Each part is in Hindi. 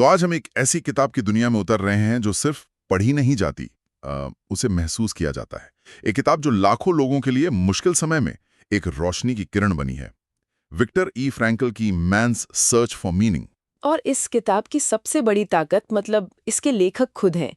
तो आज हम एक ऐसी किताब की दुनिया में उतर रहे हैं जो सिर्फ पढ़ी नहीं जाती, उसे महसूस किया जाता है। एक किताब जो लाखों लोगों के लिए मुश्किल समय में एक रोशनी की किरण बनी है। विक्टर ई फ्रैंकल की मैन्स सर्च फॉर मीनिंग। और इस किताब की सबसे बड़ी ताकत मतलब इसके लेखक खुद हैं।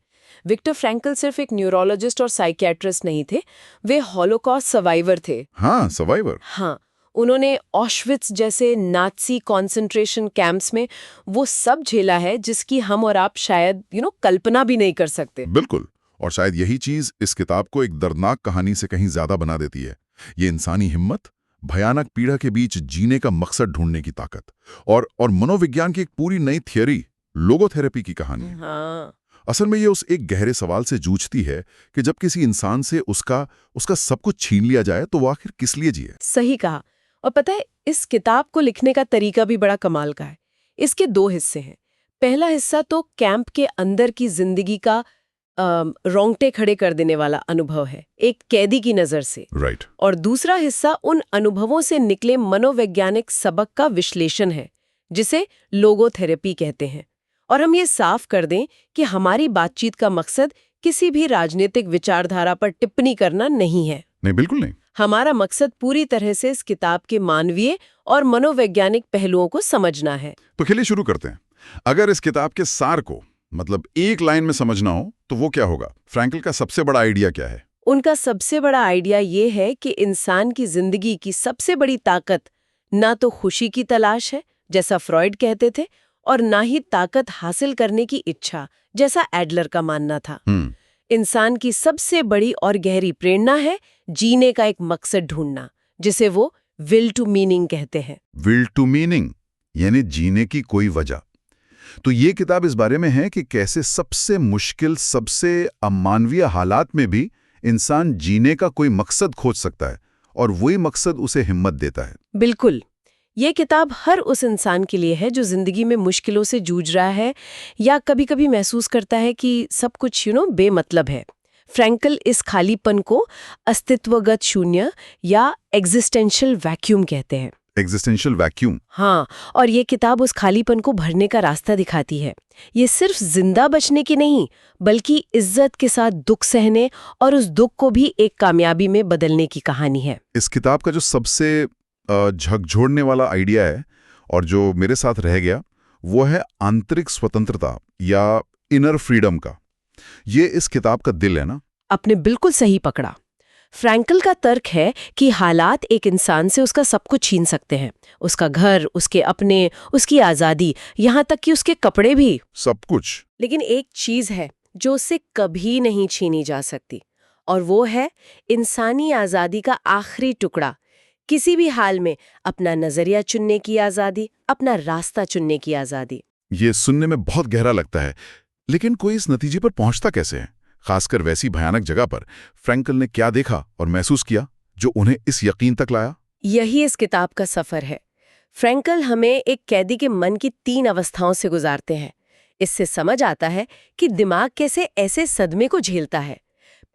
विक्टर फ्रैंकल सिर्फ एक न्यूरोलॉजिस्ट और साइकियाट्रिस्ट नहीं थे, वे हॉलोकॉस्ट सर्वाइवर थे। हाँ, सर्वाइवर। हाँ, उन्होंने ऑशविट्स जैसे नाज़ी कॉन्सेंट्रेशन कैंप्स में वो सब झेला है जिसकी हम और आप शायद कल्पना भी नहीं कर सकते। बिल्कुल। और शायद यही चीज इस किताब को एक दर्दनाक कहानी से कहीं ज्यादा बना देती है। ये इंसानी हिम्मत, भयानक पीड़ा के बीच जीने का मकसद ढूंढने की ताकत और मनोविज्ञान की एक पूरी नई थियरी, लोगोथेरेपी की कहानी है। हाँ, असल में ये उस एक गहरे सवाल से जूझती है कि जब किसी इंसान से उसका सब कुछ छीन लिया जाए तो वो आखिर किस लिए जिए। सही कहा। और पता है, इस किताब को लिखने का तरीका भी बड़ा कमाल का है। इसके 2 हिस्से हैं। पहला हिस्सा तो कैंप के अंदर की जिंदगी का रोंगटे खड़े कर देने वाला अनुभव है, एक कैदी की नजर से। राइट। और दूसरा हिस्सा उन अनुभवों से निकले मनोवैज्ञानिक सबक का विश्लेषण है, जिसे लोगोथेरेपी कहते हैं। और हम ये साफ कर दें कि हमारी बातचीत का मकसद किसी भी राजनीतिक विचारधारा पर टिप्पणी करना नहीं है। नहीं, बिल्कुल नहीं। हमारा मकसद पूरी तरह से इस किताब के मानवीय और मनोवैज्ञानिक पहलुओं को समझना है। तो चलिए शुरू करते हैं। अगर इस किताब के सार को मतलब एक लाइन में समझना हो तो वो क्या होगा? फ्रैंकल का सबसे बड़ा आइडिया क्या है? उनका सबसे बड़ा आइडिया ये है कि इंसान की जिंदगी की सबसे बड़ी ताकत ना तो खुशी की तलाश है, जैसा फ्रॉइड कहते थे, और ना ही ताकत हासिल करने की इच्छा, जैसा एडलर का मानना था। इंसान की सबसे बड़ी और गहरी प्रेरणा है जीने का एक मकसद ढूंढना, जिसे वो विल टू मीनिंग कहते हैं। विल टू मीनिंग यानी जीने की कोई वजह। तो ये किताब इस बारे में है कि कैसे सबसे मुश्किल, सबसे अमानवीय हालात में भी इंसान जीने का कोई मकसद खोज सकता है और वही मकसद उसे हिम्मत देता है। बिल्कुल। ये किताब हर उस इंसान के लिए है जो जिंदगी में मुश्किलों से जूझ रहा है या कभी-कभी महसूस करता है कि सब कुछ बेमतलब है। फ्रैंकल इस खालीपन को अस्तित्वगत शून्य या एग्जिस्टेंशियल वैक्यूम कहते हैं। Existential vacuum. हाँ, और ये किताब उस खालीपन को भरने का रास्ता दिखाती है। ये सिर्फ जिंदा बचने की नहीं, बल्कि इज्जत के साथ दुख सहने और उस दुख को भी एक कामयाबी में बदलने की कहानी है। इस किताब का जो सबसे झकझोरने वाला आइडिया है और जो मेरे साथ रह गया, वो है आंतरिक स्वतंत्रता या इनर फ्रीडम का। ये इस किताब का दिल है ना? आपने बिल्कुल सही पकड़ा। फ्रैंकल का तर्क है कि हालात एक इंसान से उसका सब कुछ छीन सकते हैं, उसका घर, उसके अपने, उसकी आज़ादी, यहाँ तक कि उसके कपड़े भी, सब कुछ। लेकिन एक चीज़ है जो उससे कभी नहीं छीनी जा सकती, और वो है इंसानी आज़ादी का आखिरी टुकड़ा। किसी भी हाल में अपना नजरिया चुनने की आज़ादी, अपना रास्ता चुनने की आज़ादी। ये सुनने में बहुत गहरा लगता है, लेकिन कोई इस नतीजे पर पहुंचता कैसे है? खासकर वैसी भयानक जगह पर फ्रैंकल ने क्या देखा और महसूस किया जो उन्हें इस यकीन तक लाया? यही इस किताब का सफर है। फ्रैंकल हमें एक कैदी के मन की 3 अवस्थाओं से गुजारते हैं। इससे समझ आता है कि दिमाग कैसे ऐसे सदमे को झेलता है।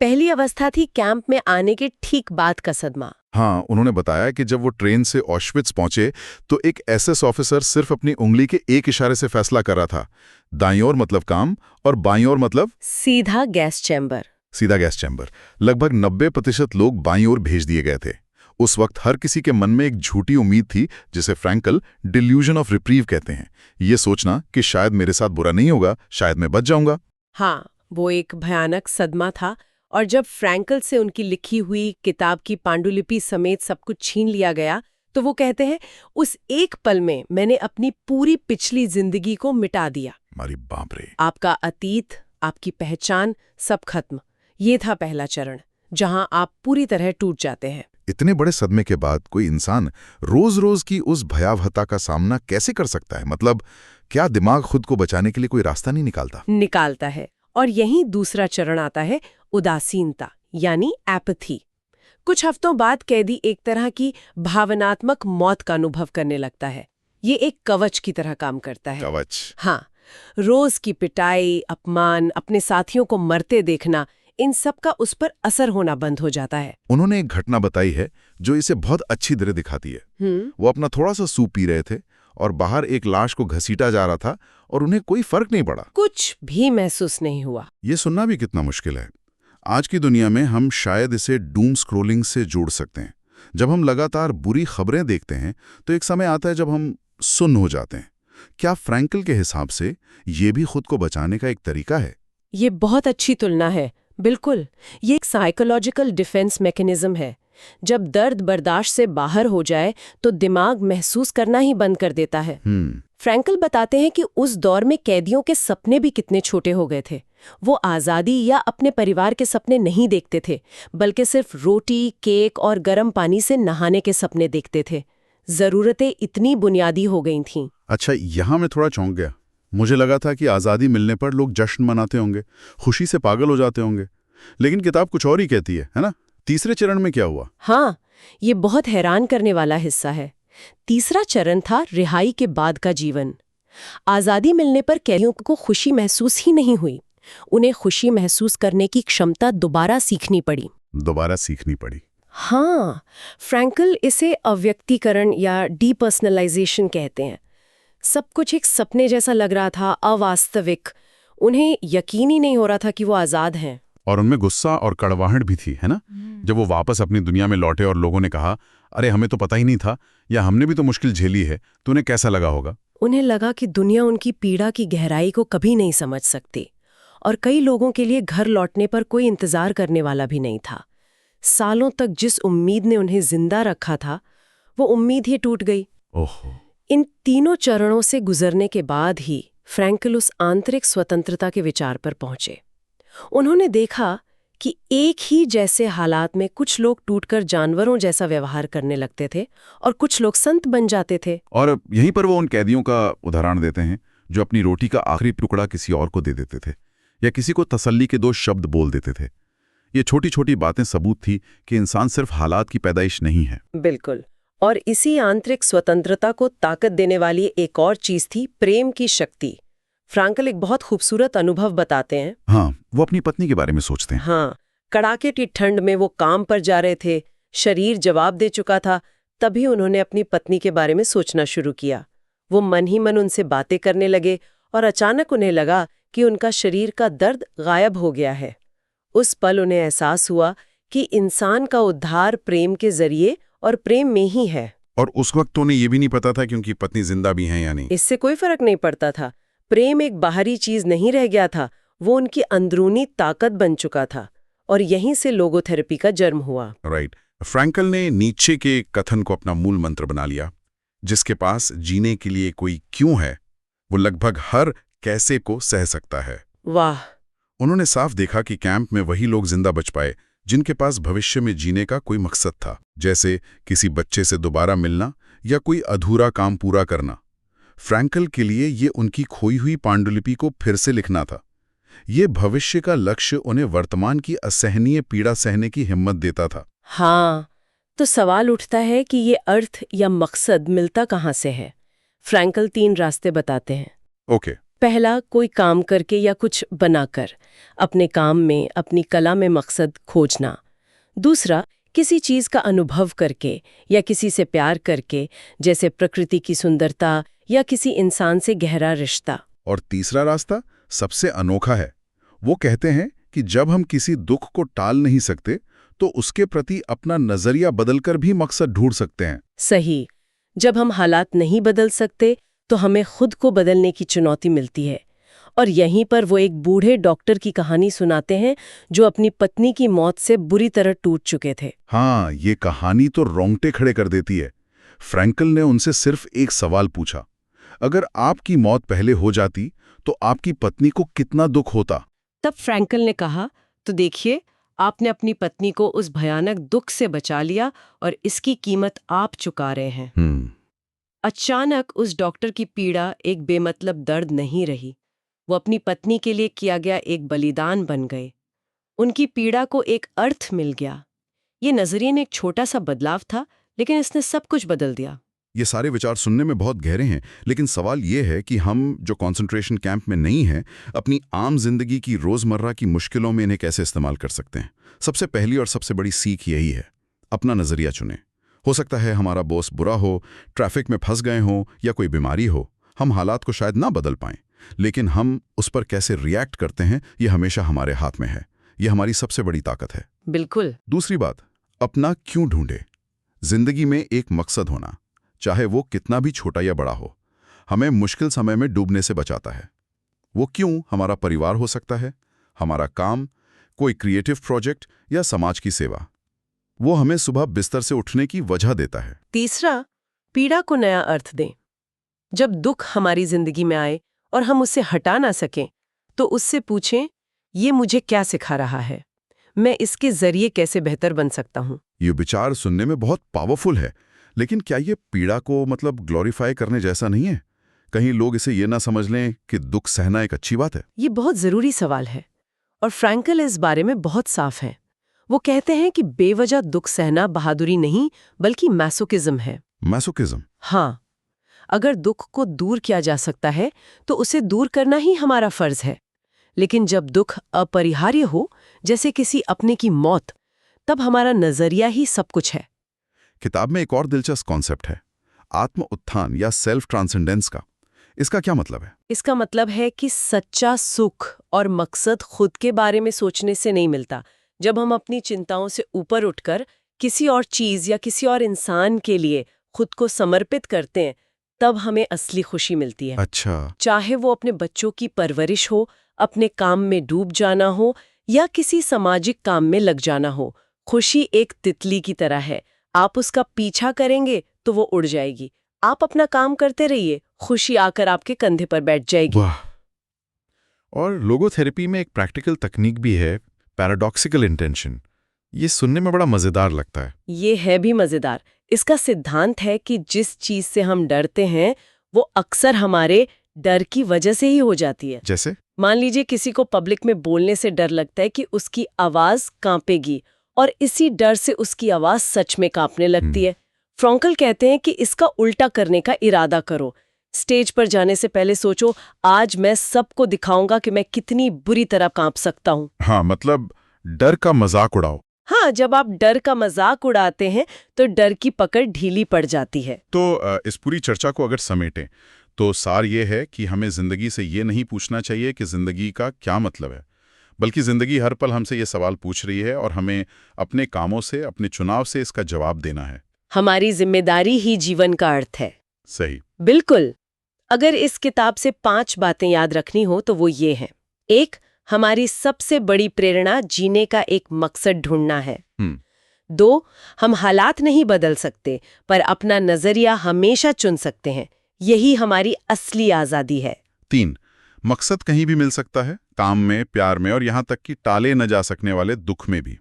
पहली अवस्था थी कैंप में आने के ठीक बाद का सदमा। हाँ, उन्होंने बताया कि जब वो ट्रेन से ऑशविट्स पहुंचे तो एक एसएस ऑफिसर सिर्फ अपनी उंगली के एक इशारे से फैसला कर रहा था। दाईं ओर मतलब काम और बाईं ओर मतलब सीधा गैस चैम्बर। सीधा गैस चैम्बर। लगभग 90% लोग बाईं ओर भेज दिए गए थे। उस वक्त हर किसी के मन में एक झूठी उम्मीद थी, जिसे फ्रैंकल डिल्यूजन ऑफ रिप्रीव कहते हैं। ये सोचना कि शायद मेरे साथ बुरा नहीं होगा, शायद मैं बच जाऊंगा। हाँ, वो एक भयानक सदमा था। और जब फ्रैंकल से उनकी लिखी हुई किताब की पांडुलिपि समेत सब कुछ छीन लिया गया, तो वो कहते हैं, उस एक पल में मैंने अपनी पूरी पिछली जिंदगी को मिटा दिया। मारी बाप रे। आपका अतीत, आपकी पहचान, सब खत्म। ये था पहला चरण, जहां आप पूरी तरह टूट जाते हैं। इतने बड़े सदमे के बाद कोई इंसान रोज रोज की उस भयावहता का सामना कैसे कर सकता है? मतलब क्या दिमाग खुद को बचाने के लिए कोई रास्ता नहीं निकालता? निकालता है। और यहीं दूसरा चरण आता है, उदासीनता यानी एपैथी। कुछ हफ्तों बाद कैदी एक तरह की भावनात्मक मौत का अनुभव करने लगता है। ये एक कवच की तरह काम करता है। कवच? हाँ, रोज की पिटाई, अपमान, अपने साथियों को मरते देखना, इन सब का उस पर असर होना बंद हो जाता है। उन्होंने एक घटना बताई है जो इसे बहुत अच्छी तरह दिखाती है। वो अपना थोड़ा सा सूप पी रहे थे और बाहर एक लाश को घसीटा जा रहा था और उन्हें कोई फर्क नहीं पड़ा। कुछ भी महसूस नहीं हुआ। ये सुनना भी कितना मुश्किल है। आज की दुनिया में हम शायद इसे डूम स्क्रोलिंग से जोड़ सकते हैं। जब हम लगातार बुरी खबरें देखते हैं तो एक समय आता है जब हम सुन्न हो जाते हैं। क्या फ्रैंकल के हिसाब से ये भी खुद को बचाने का एक तरीका है? ये बहुत अच्छी तुलना है। बिल्कुल, ये एक साइकोलॉजिकल डिफेंस मैकेनिज्म है। जब दर्द बर्दाश्त से बाहर हो जाए तो दिमाग महसूस करना ही बंद कर देता है। फ्रैंकल बताते हैं कि उस दौर में कैदियों के सपने भी कितने छोटे हो गए थे। वो आज़ादी या अपने परिवार के सपने नहीं देखते थे, बल्कि सिर्फ रोटी, केक और गर्म पानी से नहाने के सपने देखते थे। ज़रूरतें इतनी बुनियादी हो गई थीं। अच्छा, यहाँ मैं थोड़ा चौंक गया। मुझे लगा था कि आज़ादी मिलने पर लोग जश्न मनाते होंगे, खुशी से पागल हो जाते होंगे, लेकिन किताब कुछ और ही कहती है ना? तीसरे चरण में क्या हुआ? हाँ, ये बहुत हैरान करने वाला हिस्सा है। तीसरा चरण था रिहाई के बाद का जीवन। आज़ादी मिलने पर कैदियों को खुशी महसूस ही नहीं हुई। उन्हें खुशी महसूस करने की क्षमता दोबारा सीखनी पड़ी। हाँ, फ्रैंकल इसे अव्यक्तीकरण या डीपर्सनलाइजेशन कहते हैं। सब कुछ एक सपने जैसा लग रहा था, अवास्तविक। उन्हें यकीन ही नहीं हो रहा था कि वो आज़ाद हैं। और उनमें गुस्सा और कड़वाहट भी थी, है ना? जब वो वापस अपनी दुनिया में लौटे और लोगों ने कहा, अरे हमें तो पता ही नहीं था, या हमने भी तो मुश्किल झेली है, तो उन्हें कैसा लगा होगा? उन्हें लगा कि दुनिया उनकी पीड़ा की गहराई को कभी नहीं समझ सकती। और कई लोगों के लिए घर लौटने पर कोई इंतजार करने वाला भी नहीं था। सालों तक जिस उम्मीद ने उन्हें जिंदा रखा था, वो उम्मीद ही टूट गई। ओहो। इन तीनों चरणों से गुजरने के बाद ही फ्रैंकल उस आंतरिक स्वतंत्रता के विचार पर पहुंचे। उन्होंने देखा कि एक ही जैसे हालात में कुछ लोग टूटकर जानवरों जैसा व्यवहार करने लगते थे और कुछ लोग संत बन जाते थे। और यहीं पर वो उन कैदियों का उदाहरण देते हैं जो अपनी रोटी का आखिरी टुकड़ा किसी और को दे देते थे या किसी को तसल्ली के 2 शब्द बोल देते थे। ये छोटी छोटी बातें सबूत थी कि इंसान सिर्फ हालात की पैदाइश नहीं है। बिल्कुल। और इसी आंतरिक स्वतंत्रता को ताकत देने वाली एक और चीज थी प्रेम की शक्ति। फ्रैंकल एक बहुत खूबसूरत अनुभव बताते हैं। हाँ, वो अपनी पत्नी के बारे में सोचते हैं। हाँ, कड़ाके की ठंड में वो काम पर जा रहे थे, शरीर जवाब दे चुका था, तभी उन्होंने अपनी पत्नी के बारे में सोचना शुरू किया। वो मन ही मन उनसे बातें करने लगे और अचानक उन्हें लगा कि उनका शरीर का दर्द गायब हो गया है। उस पल उन्हें एहसास हुआ कि इंसान का उद्धार प्रेम के जरिए और प्रेम में ही है। और उस वक्त तो उन्हें ये भी नहीं पता था कि उनकी पत्नी जिंदा भी हैं या नहीं। इससे कोई फर्क नहीं पड़ता था। प्रेम एक बाहरी चीज नहीं रह गया था, वो उनकी अंदरूनी ताकत बन चुका था। और यहीं से लोगोथेरेपी का जन्म हुआ। राइट। फ्रैंकल ने नीचे के कथन को अपना मूल मंत्र बना लिया, जिसके पास जीने के लिए कोई क्यों है, वो लगभग हर कैसे को सह सकता है। वाह। उन्होंने साफ देखा कि कैंप में वही लोग जिंदा बच पाए जिनके पास भविष्य में जीने का कोई मकसद था, जैसे किसी बच्चे से दोबारा मिलना या कोई अधूरा काम पूरा करना। फ्रैंकल के लिए ये उनकी खोई हुई पांडुलिपि को फिर से लिखना था। ये भविष्य का लक्ष्य उन्हें वर्तमान की असहनीय पीड़ा सहने की हिम्मत देता था। हाँ, तो सवाल उठता है कि ये अर्थ या मकसद मिलता कहाँ से है? फ्रैंकल 3 रास्ते बताते हैं। ओके। पहला, कोई काम करके या कुछ बनाकर, अपने काम में, अपनी कला में मकसद खोजना। दूसरा, किसी चीज का अनुभव करके या किसी से प्यार करके, जैसे प्रकृति की सुंदरता या किसी इंसान से गहरा रिश्ता। और तीसरा रास्ता सबसे अनोखा है। वो कहते हैं कि जब हम किसी दुख को टाल नहीं सकते तो उसके प्रति अपना नजरिया बदलकर भी मकसद ढूंढ सकते हैं। सही। जब हम हालात नहीं बदल सकते तो हमें खुद को बदलने की चुनौती मिलती है। और यहीं पर वो एक बूढ़े डॉक्टर की कहानी सुनाते हैं जो अपनी पत्नी की मौत से बुरी तरह टूट चुके थे। हाँ, ये कहानी तो रोंगटे खड़े कर देती है। फ्रैंकल ने उनसे सिर्फ एक सवाल पूछा, अगर आपकी मौत पहले हो जाती तो आपकी पत्नी को कितना दुख होता? तब फ्रैंकल ने कहा, तो देखिए, आपने अपनी पत्नी को उस भयानक दुख से बचा लिया और इसकी कीमत आप चुका रहे हैं। अचानक उस डॉक्टर की पीड़ा एक बेमतलब दर्द नहीं रही। वो अपनी पत्नी के लिए किया गया एक बलिदान बन गए। उनकी पीड़ा को एक अर्थ मिल गया। ये नजरिए में एक छोटा सा बदलाव था, लेकिन इसने सब कुछ बदल दिया। ये सारे विचार सुनने में बहुत गहरे हैं, लेकिन सवाल ये है कि हम जो कंसंट्रेशन कैंप में नहीं हैं, अपनी आम जिंदगी की रोजमर्रा की मुश्किलों में इन्हें कैसे इस्तेमाल कर सकते हैं। सबसे पहली और सबसे बड़ी सीख यही है, अपना नजरिया चुनें। हो सकता है हमारा बॉस बुरा हो, ट्रैफिक में फंस गए हों या कोई बीमारी हो। हम हालात को शायद ना बदल पाएं, लेकिन हम उस पर कैसे रिएक्ट करते हैं ये हमेशा हमारे हाथ में है। ये हमारी सबसे बड़ी ताकत है। बिल्कुल। दूसरी बात, अपना क्यों ढूंढे। जिंदगी में एक मकसद होना, चाहे वो कितना भी छोटा या बड़ा हो, हमें मुश्किल समय में डूबने से बचाता है। वो क्यों हमारा परिवार हो सकता है, हमारा काम, कोई क्रिएटिव प्रोजेक्ट या समाज की सेवा। वो हमें सुबह बिस्तर से उठने की वजह देता है। तीसरा, पीड़ा को नया अर्थ दें। जब दुख हमारी जिंदगी में आए और हम उससे हटा ना सकें, तो उससे पूछें, ये मुझे क्या सिखा रहा है, मैं इसके जरिए कैसे बेहतर बन सकता हूँ। ये विचार सुनने में बहुत पावरफुल है, लेकिन क्या ये पीड़ा को ग्लोरीफाई करने जैसा नहीं है? कहीं लोग इसे ये ना समझ लें कि दुख सहना एक अच्छी बात है। ये बहुत जरूरी सवाल है, और फ्रैंकल इस बारे में बहुत साफ है। वो कहते हैं कि बेवजह दुख सहना बहादुरी नहीं, बल्कि मैसोकिज्म है। मैसोकिज्म? हाँ, अगर दुख को दूर किया जा सकता है तो उसे दूर करना ही हमारा फर्ज है। लेकिन जब दुख अपरिहार्य हो, जैसे किसी अपने की मौत, तब हमारा नजरिया ही सब कुछ है। किताब में एक और दिलचस्प कॉन्सेप्ट है, आत्म उत्थान या सेल्फ ट्रांसेंडेंस का। इसका क्या मतलब है? इसका मतलब है कि सच्चा सुख और मकसद खुद के बारे में सोचने से नहीं मिलता। जब हम अपनी चिंताओं से ऊपर उठकर किसी और चीज या किसी और इंसान के लिए खुद को समर्पित करते हैं, तब हमें असली खुशी मिलती है। अच्छा। चाहे वो अपने बच्चों की परवरिश हो, अपने काम में डूब जाना हो, या किसी सामाजिक काम में लग जाना हो। खुशी एक तितली की तरह है, आप उसका पीछा करेंगे तो वो उड़ जाएगी। आप अपना काम करते रहिए, खुशी आकर आपके कंधे पर बैठ जाएगी। वाह। और लोगोथेरेपी में एक प्रैक्टिकल तकनीक भी है, पैराडॉक्सिकल इंटेंशन। ये सुनने में बड़ा मजेदार लगता है। ये है भी मजेदार। इसका सिद्धांत है कि जिस चीज से हम डरते हैं वो अक्सर हमारे डर की वजह से ही हो जाती है। जैसे? मान लीजिए किसी को पब्लिक में बोलने से डर लगता है कि उसकी आवाज कांपेगी, और इसी डर से उसकी आवाज सच में कांपने लगती है। फ्रैंकल कहते हैं कि इसका उल्टा करने का इरादा करो। स्टेज पर जाने से पहले सोचो, आज मैं सबको दिखाऊंगा कि मैं कितनी बुरी तरह कांप सकता हूँ। हाँ, मतलब डर का मजाक उड़ाओ। हाँ, जब आप डर का मजाक उड़ाते हैं तो डर की पकड़ ढीली पड़ जाती है। तो इस पूरी चर्चा को अगर समेटें तो सार ये है कि हमें जिंदगी से ये नहीं पूछना चाहिए कि जिंदगी का क्या मतलब है, बल्कि जिंदगी हर पल हमसे ये सवाल पूछ रही है और हमें अपने कामों से, अपने चुनाव से इसका जवाब देना है। हमारी जिम्मेदारी ही जीवन का अर्थ है। सही। बिल्कुल। अगर इस किताब से 5 बातें याद रखनी हो तो वो ये हैं। 1, हमारी सबसे बड़ी प्रेरणा जीने का एक मकसद ढूंढना है। 2, हम हालात नहीं बदल सकते, पर अपना नजरिया हमेशा चुन सकते हैं। यही हमारी असली आजादी है। 3, मकसद कहीं भी मिल सकता है, काम में, प्यार में और यहाँ तक कि टाले न जा सकने वाले दुख में भी।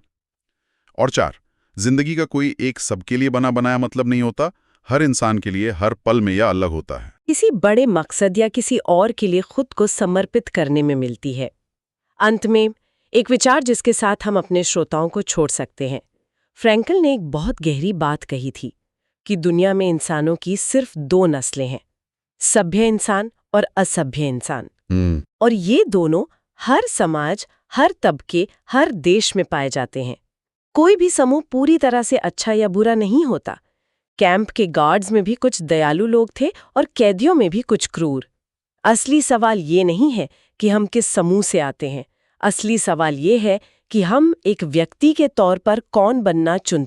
और 4, जिंदगी का कोई एक सबके लिए बना बनाया मतलब नहीं होता, हर इंसान के लिए हर पल में यह अलग होता है। किसी बड़े मकसद या किसी और के लिए खुद को समर्पित करने में मिलती है। अंत में एक विचार जिसके साथ हम अपने श्रोताओं को छोड़ सकते हैं। फ्रैंकल ने एक बहुत गहरी बात कही थी कि दुनिया में इंसानों की सिर्फ 2 नस्लें हैं, सभ्य इंसान और असभ्य इंसान। और ये दोनों हर समाज, हर तबके, हर देश में पाए जाते हैं। कोई भी समूह पूरी तरह से अच्छा या बुरा नहीं होता। कैंप के गार्ड्स में भी कुछ दयालु लोग थे और कैदियों में भी कुछ क्रूर। असली सवाल ये नहीं है कि हम किस समूह से आते हैं। असली सवाल ये है कि हम एक व्यक्ति के तौर पर कौन बनना चुनते